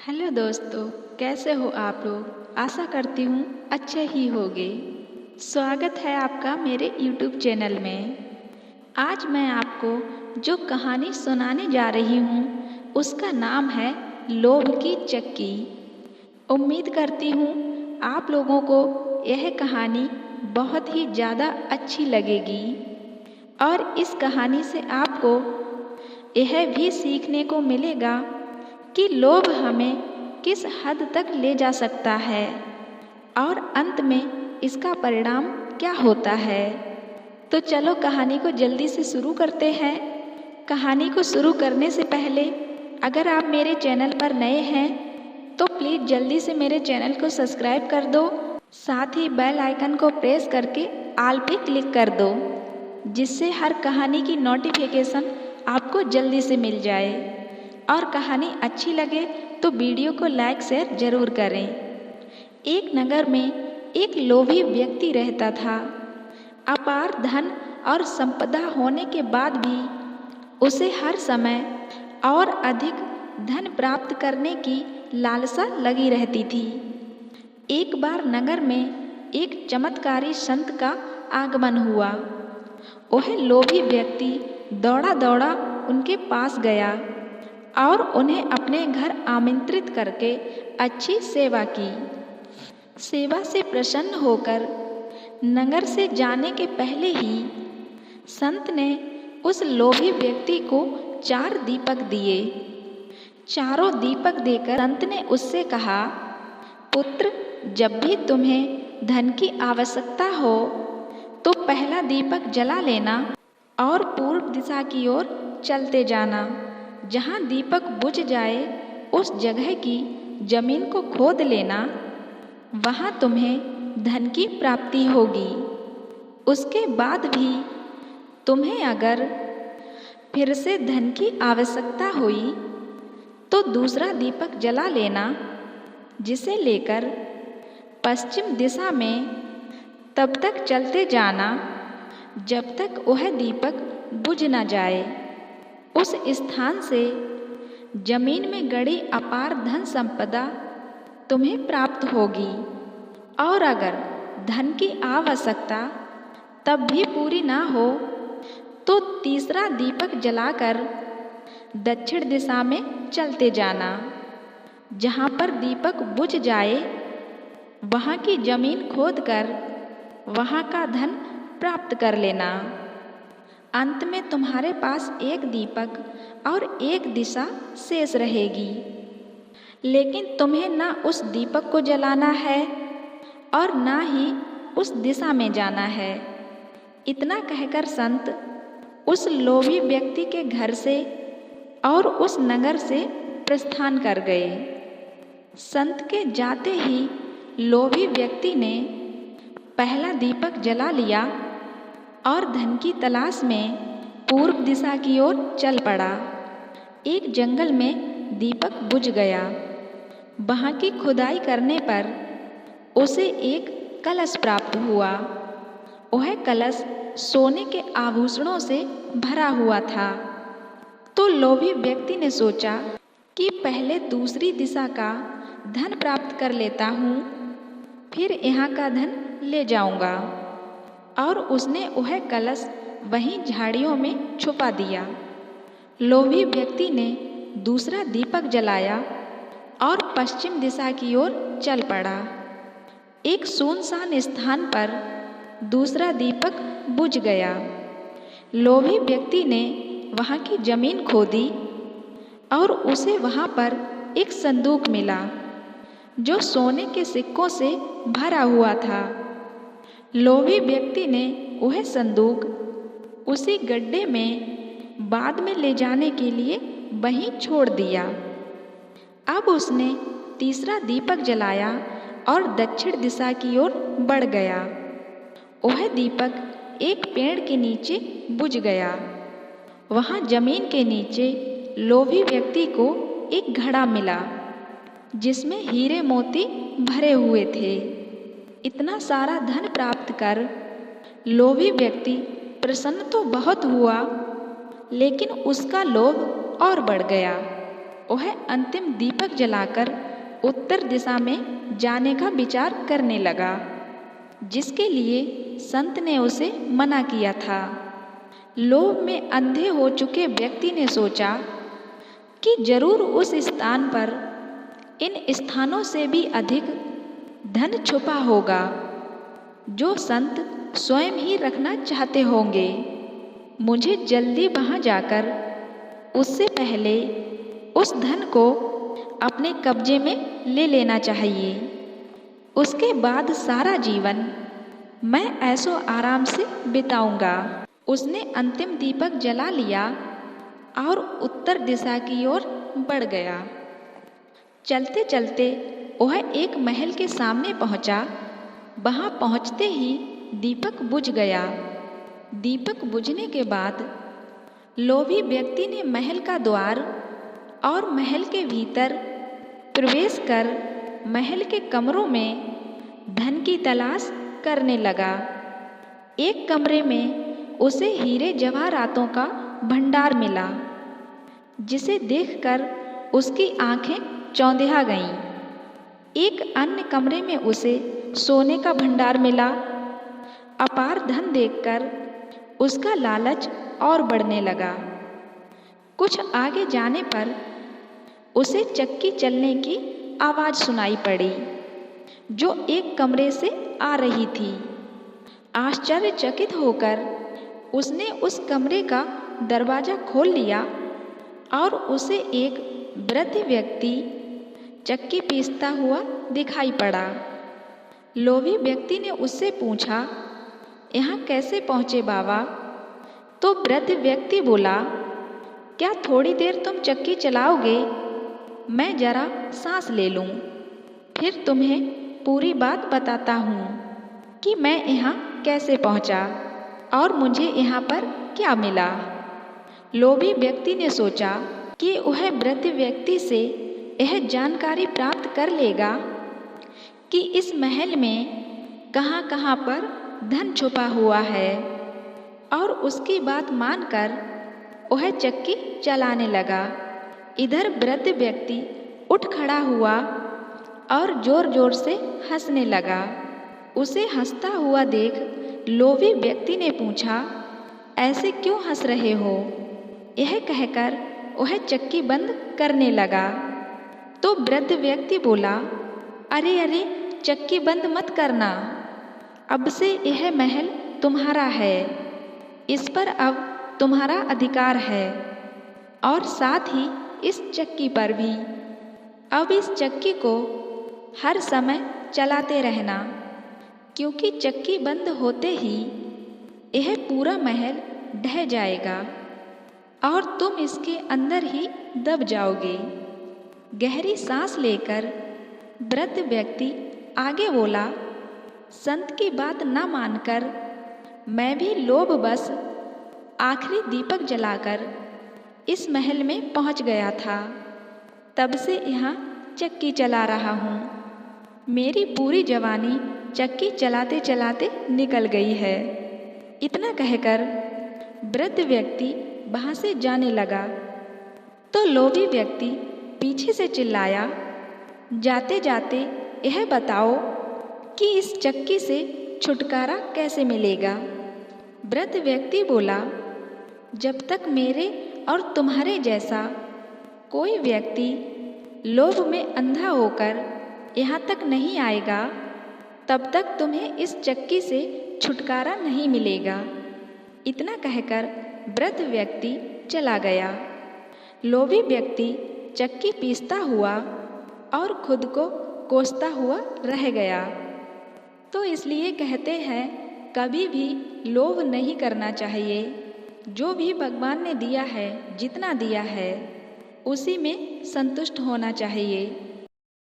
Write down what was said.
Hello दोस्तों, कैसे हो आप लोग। आशा करती हूँ अच्छे ही होंगे। स्वागत है आपका मेरे YouTube चैनल में। आज मैं आपको जो कहानी सुनाने जा रही हूँ उसका नाम है लोभ की चक्की। उम्मीद करती हूँ आप लोगों को यह कहानी बहुत ही ज़्यादा अच्छी लगेगी और इस कहानी से आपको यह भी सीखने को मिलेगा कि लोभ हमें किस हद तक ले जा सकता है और अंत में इसका परिणाम क्या होता है। तो चलो कहानी को जल्दी से शुरू करते हैं। कहानी को शुरू करने से पहले अगर आप मेरे चैनल पर नए हैं तो प्लीज़ जल्दी से मेरे चैनल को सब्सक्राइब कर दो, साथ ही बेल आइकन को प्रेस करके ऑल पे क्लिक कर दो, जिससे हर कहानी की नोटिफिकेशन आपको जल्दी से मिल जाए। और कहानी अच्छी लगे तो वीडियो को लाइक शेयर जरूर करें। एक नगर में एक लोभी व्यक्ति रहता था। अपार धन और संपदा होने के बाद भी उसे हर समय और अधिक धन प्राप्त करने की लालसा लगी रहती थी। एक बार नगर में एक चमत्कारी संत का आगमन हुआ। वह लोभी व्यक्ति दौड़ा दौड़ा उनके पास गया और उन्हें अपने घर आमंत्रित करके अच्छी सेवा की। सेवा से प्रसन्न होकर नगर से जाने के पहले ही संत ने उस लोभी व्यक्ति को 4 दीपक दिए। चारों दीपक देकर संत ने उससे कहा, पुत्र, जब भी तुम्हें धन की आवश्यकता हो तो पहला दीपक जला लेना और पूर्व दिशा की ओर चलते जाना। जहाँ दीपक बुझ जाए उस जगह की जमीन को खोद लेना, वहाँ तुम्हें धन की प्राप्ति होगी। उसके बाद भी तुम्हें अगर फिर से धन की आवश्यकता हुई तो दूसरा दीपक जला लेना, जिसे लेकर पश्चिम दिशा में तब तक चलते जाना जब तक वह दीपक बुझ न जाए। उस स्थान से जमीन में गड़ी अपार धन संपदा तुम्हें प्राप्त होगी और अगर धन की आवश्यकता तब भी पूरी ना हो तो तीसरा दीपक जलाकर दक्षिण दिशा में चलते जाना। जहाँ पर दीपक बुझ जाए वहाँ की जमीन खोदकर वहाँ का धन प्राप्त कर लेना। अंत में तुम्हारे पास एक दीपक और एक दिशा शेष रहेगी, लेकिन तुम्हें ना उस दीपक को जलाना है और ना ही उस दिशा में जाना है। इतना कहकर संत उस लोभी व्यक्ति के घर से और उस नगर से प्रस्थान कर गए। संत के जाते ही लोभी व्यक्ति ने पहला दीपक जला लिया और धन की तलाश में पूर्व दिशा की ओर चल पड़ा। एक जंगल में दीपक बुझ गया। वहाँ की खुदाई करने पर उसे एक कलश प्राप्त हुआ। वह कलश सोने के आभूषणों से भरा हुआ था। तो लोभी व्यक्ति ने सोचा कि पहले दूसरी दिशा का धन प्राप्त कर लेता हूँ, फिर यहाँ का धन ले जाऊँगा। और उसने वह कलश वहीं झाड़ियों में छुपा दिया। लोभी व्यक्ति ने दूसरा दीपक जलाया और पश्चिम दिशा की ओर चल पड़ा। एक सुनसान स्थान पर दूसरा दीपक बुझ गया। लोभी व्यक्ति ने वहाँ की जमीन खोदी और उसे वहाँ पर एक संदूक मिला जो सोने के सिक्कों से भरा हुआ था। लोभी व्यक्ति ने वह संदूक उसी गड्ढे में बाद में ले जाने के लिए वहीं छोड़ दिया। अब उसने तीसरा दीपक जलाया और दक्षिण दिशा की ओर बढ़ गया। वह दीपक एक पेड़ के नीचे बुझ गया। वहाँ जमीन के नीचे लोभी व्यक्ति को एक घड़ा मिला जिसमें हीरे मोती भरे हुए थे। इतना सारा धन प्राप्त कर लोभी व्यक्ति प्रसन्न तो बहुत हुआ, लेकिन उसका लोभ और बढ़ गया। वह अंतिम दीपक जलाकर उत्तर दिशा में जाने का विचार करने लगा, जिसके लिए संत ने उसे मना किया था। लोभ में अंधे हो चुके व्यक्ति ने सोचा कि जरूर उस स्थान पर इन स्थानों से भी अधिक धन छुपा होगा, जो संत स्वयं ही रखना चाहते होंगे। मुझे जल्दी वहाँ जाकर उससे पहले उस धन को अपने कब्जे में ले लेना चाहिए। उसके बाद सारा जीवन मैं ऐसो आराम से बिताऊंगा। उसने अंतिम दीपक जला लिया और उत्तर दिशा की ओर बढ़ गया। चलते चलते वह एक महल के सामने पहुंचा। वहां पहुंचते ही दीपक बुझ गया। दीपक बुझने के बाद लोभी व्यक्ति ने महल का द्वार और महल के भीतर प्रवेश कर महल के कमरों में धन की तलाश करने लगा। एक कमरे में उसे हीरे जवाहरातों का भंडार मिला, जिसे देखकर उसकी आंखें चौंधिया गईं। एक अन्य कमरे में उसे सोने का भंडार मिला। अपार धन देखकर उसका लालच और बढ़ने लगा। कुछ आगे जाने पर उसे चक्की चलने की आवाज़ सुनाई पड़ी, जो एक कमरे से आ रही थी। आश्चर्यचकित होकर उसने उस कमरे का दरवाज़ा खोल लिया और उसे एक वृद्ध व्यक्ति चक्की पीसता हुआ दिखाई पड़ा। लोभी व्यक्ति ने उससे पूछा, यहाँ कैसे पहुँचे बाबा? तो वृद्ध व्यक्ति बोला, क्या थोड़ी देर तुम चक्की चलाओगे? मैं जरा सांस ले लूँ, फिर तुम्हें पूरी बात बताता हूँ कि मैं यहाँ कैसे पहुँचा और मुझे यहाँ पर क्या मिला। लोभी व्यक्ति ने सोचा कि वह वृद्ध व्यक्ति से यह जानकारी प्राप्त कर लेगा कि इस महल में कहाँ कहाँ पर धन छुपा हुआ है, और उसकी बात मानकर वह चक्की चलाने लगा। इधर वृद्ध व्यक्ति उठ खड़ा हुआ और जोर जोर से हंसने लगा। उसे हंसता हुआ देख लोभी व्यक्ति ने पूछा, ऐसे क्यों हंस रहे हो? यह कहकर वह चक्की बंद करने लगा। तो वृद्ध व्यक्ति बोला, अरे अरे, चक्की बंद मत करना। अब से यह महल तुम्हारा है, इस पर अब तुम्हारा अधिकार है, और साथ ही इस चक्की पर भी। अब इस चक्की को हर समय चलाते रहना, क्योंकि चक्की बंद होते ही यह पूरा महल ढह जाएगा और तुम इसके अंदर ही दब जाओगे। गहरी सांस लेकर वृद्ध व्यक्ति आगे बोला, संत की बात न मानकर मैं भी लोभवश आखिरी दीपक जलाकर इस महल में पहुंच गया था। तब से यहाँ चक्की चला रहा हूँ। मेरी पूरी जवानी चक्की चलाते चलाते निकल गई है। इतना कहकर वृद्ध व्यक्ति वहाँ से जाने लगा। तो लोभी व्यक्ति पीछे से चिल्लाया, जाते जाते यह बताओ कि इस चक्की से छुटकारा कैसे मिलेगा? वृद्ध व्यक्ति बोला, जब तक मेरे और तुम्हारे जैसा कोई व्यक्ति लोभ में अंधा होकर यहाँ तक नहीं आएगा, तब तक तुम्हें इस चक्की से छुटकारा नहीं मिलेगा। इतना कहकर वृद्ध व्यक्ति चला गया। लोभी व्यक्ति चक्की पीसता हुआ और खुद को कोसता हुआ रह गया। तो इसलिए कहते हैं, कभी भी लोभ नहीं करना चाहिए। जो भी भगवान ने दिया है, जितना दिया है, उसी में संतुष्ट होना चाहिए।